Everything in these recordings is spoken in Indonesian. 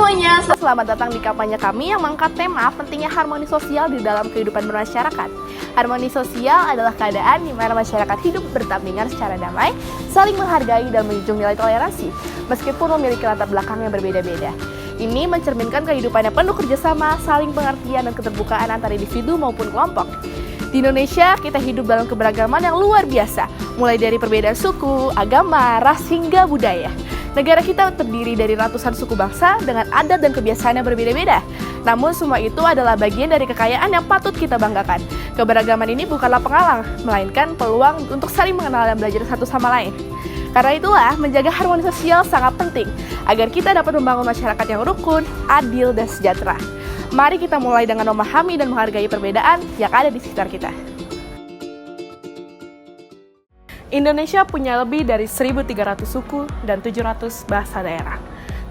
semuanya, selamat datang di kampanye kami yang mengangkat tema pentingnya harmoni sosial di dalam kehidupan bermasyarakat. Harmoni sosial adalah keadaan di mana masyarakat hidup berdampingan secara damai, saling menghargai dan menjunjung nilai toleransi, meskipun memiliki latar belakang yang berbeda-beda. Ini mencerminkan kehidupan yang penuh kerjasama, saling pengertian dan keterbukaan antara individu maupun kelompok. Di Indonesia, kita hidup dalam keberagaman yang luar biasa, mulai dari perbedaan suku, agama, ras, hingga budaya. Negara kita terdiri dari ratusan suku bangsa dengan adat dan kebiasaan yang berbeda-beda. Namun semua itu adalah bagian dari kekayaan yang patut kita banggakan. Keberagaman ini bukanlah penghalang, melainkan peluang untuk saling mengenal dan belajar satu sama lain. Karena itulah, menjaga harmoni sosial sangat penting, agar kita dapat membangun masyarakat yang rukun, adil, dan sejahtera. Mari kita mulai dengan memahami dan menghargai perbedaan yang ada di sekitar kita. Indonesia punya lebih dari 1.300 suku dan 700 bahasa daerah.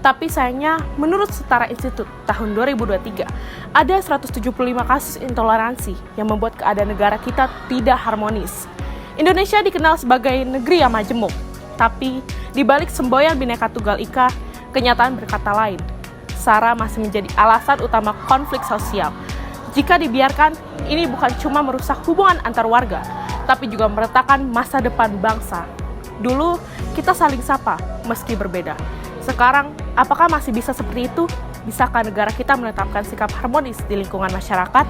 Tapi sayangnya, menurut Setara Institut tahun 2023, ada 175 kasus intoleransi yang membuat keadaan negara kita tidak harmonis. Indonesia dikenal sebagai negeri yang majemuk, tapi di balik semboyan Bhinneka Tunggal Ika, kenyataan berkata lain. SARA masih menjadi alasan utama konflik sosial. Jika dibiarkan, ini bukan cuma merusak hubungan antar warga, tapi juga meretakkan masa depan bangsa. Dulu, kita saling sapa, meski berbeda. Sekarang, apakah masih bisa seperti itu? Bisakah negara kita menetapkan sikap harmonis di lingkungan masyarakat?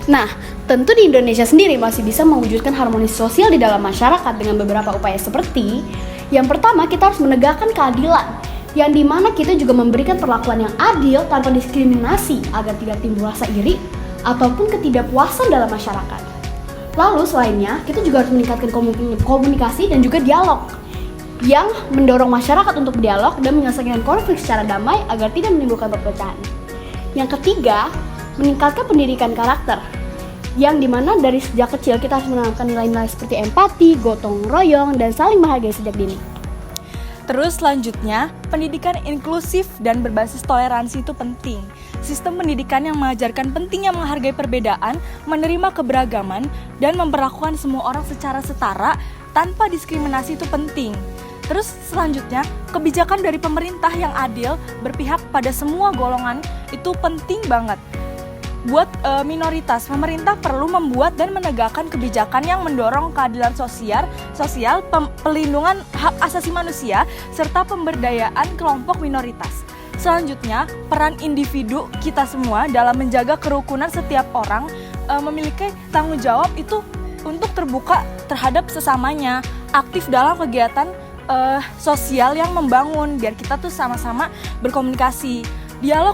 Nah, tentu di Indonesia sendiri masih bisa mewujudkan harmonis sosial di dalam masyarakat dengan beberapa upaya seperti yang pertama, kita harus menegakkan keadilan, yang dimana kita juga memberikan perlakuan yang adil tanpa diskriminasi agar tidak timbul rasa iri ataupun ketidakpuasan dalam masyarakat. Lalu selainnya, kita juga harus meningkatkan komunikasi dan juga dialog yang mendorong masyarakat untuk berdialog dan menyelesaikan konflik secara damai agar tidak menimbulkan perpecahan. Yang ketiga, meningkatkan pendidikan karakter, yang dimana dari sejak kecil kita harus menanamkan nilai-nilai seperti empati, gotong royong, dan saling menghargai sejak dini. Terus selanjutnya, pendidikan inklusif dan berbasis toleransi itu penting. Sistem pendidikan yang mengajarkan pentingnya menghargai perbedaan, menerima keberagaman, dan memperlakukan semua orang secara setara tanpa diskriminasi itu penting. Terus selanjutnya, kebijakan dari pemerintah yang adil, berpihak pada semua golongan itu penting banget. Buat minoritas, pemerintah perlu membuat dan menegakkan kebijakan yang mendorong keadilan sosial, pelindungan hak asasi manusia, serta pemberdayaan kelompok minoritas. Selanjutnya, peran individu kita semua dalam menjaga kerukunan setiap orang memiliki tanggung jawab itu untuk terbuka terhadap sesamanya, aktif dalam kegiatan sosial yang membangun, biar kita tuh sama-sama berkomunikasi. Dialog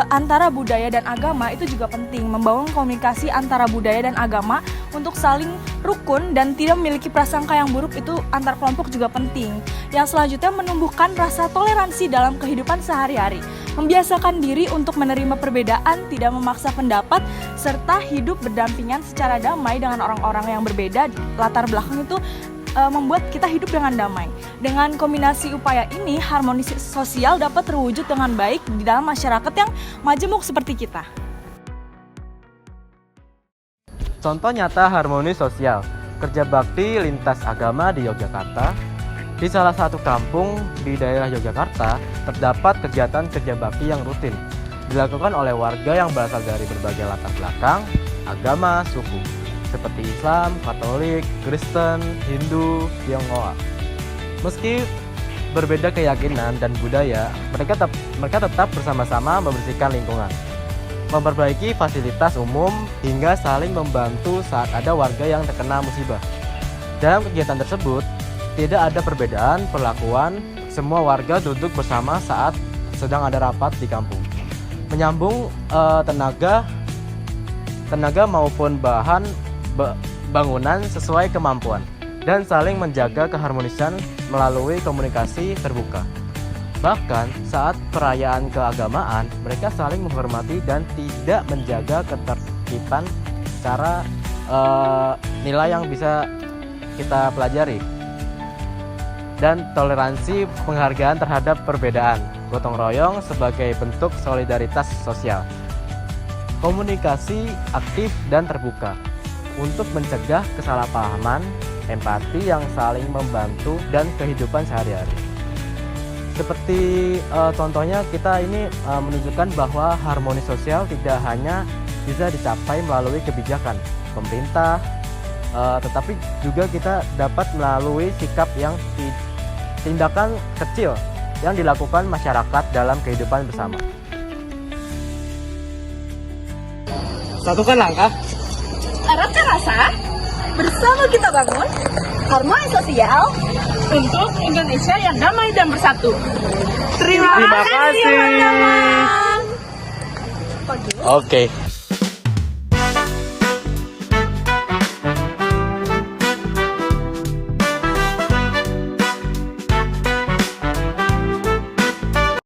antara budaya dan agama itu juga penting, membangun komunikasi antara budaya dan agama untuk saling rukun dan tidak memiliki prasangka yang buruk itu antar kelompok juga penting. Yang selanjutnya, menumbuhkan rasa toleransi dalam kehidupan sehari-hari, membiasakan diri untuk menerima perbedaan, tidak memaksa pendapat, serta hidup berdampingan secara damai dengan orang-orang yang berbeda latar belakang itu membuat kita hidup dengan damai. Dengan kombinasi upaya ini, harmonis sosial dapat terwujud dengan baik di dalam masyarakat yang majemuk seperti kita. Contoh nyata harmonis sosial, kerja bakti lintas agama di Yogyakarta. Di salah satu kampung di daerah Yogyakarta, terdapat kegiatan kerja bakti yang rutin dilakukan oleh warga yang berasal dari berbagai latar belakang, agama, suku, seperti Islam, Katolik, Kristen, Hindu, Tionghoa. Meski berbeda keyakinan dan budaya, mereka tetap bersama-sama membersihkan lingkungan, memperbaiki fasilitas umum, hingga saling membantu saat ada warga yang terkena musibah. Dalam kegiatan tersebut, tidak ada perbedaan perlakuan, semua warga duduk bersama saat sedang ada rapat di kampung. Menyambung tenaga maupun bahan bangunan sesuai kemampuan, dan saling menjaga keharmonisan melalui komunikasi terbuka. Bahkan saat perayaan keagamaan, mereka saling menghormati dan tidak menjaga ketertiban secara nilai yang bisa kita pelajari. Dan toleransi, penghargaan terhadap perbedaan, gotong royong sebagai bentuk solidaritas sosial. Komunikasi aktif dan terbuka untuk mencegah kesalahpahaman, empati yang saling membantu, dan kehidupan sehari-hari. Seperti contohnya kita ini menunjukkan bahwa harmoni sosial tidak hanya bisa dicapai melalui kebijakan pemerintah, tetapi juga kita dapat melalui sikap yang tindakan kecil yang dilakukan masyarakat dalam kehidupan bersama. Satukan langkah, Eratkan rasa, bersama kita bangun harmoni sosial untuk Indonesia yang damai dan bersatu. Terima Terima kasih. teman-teman. Oke.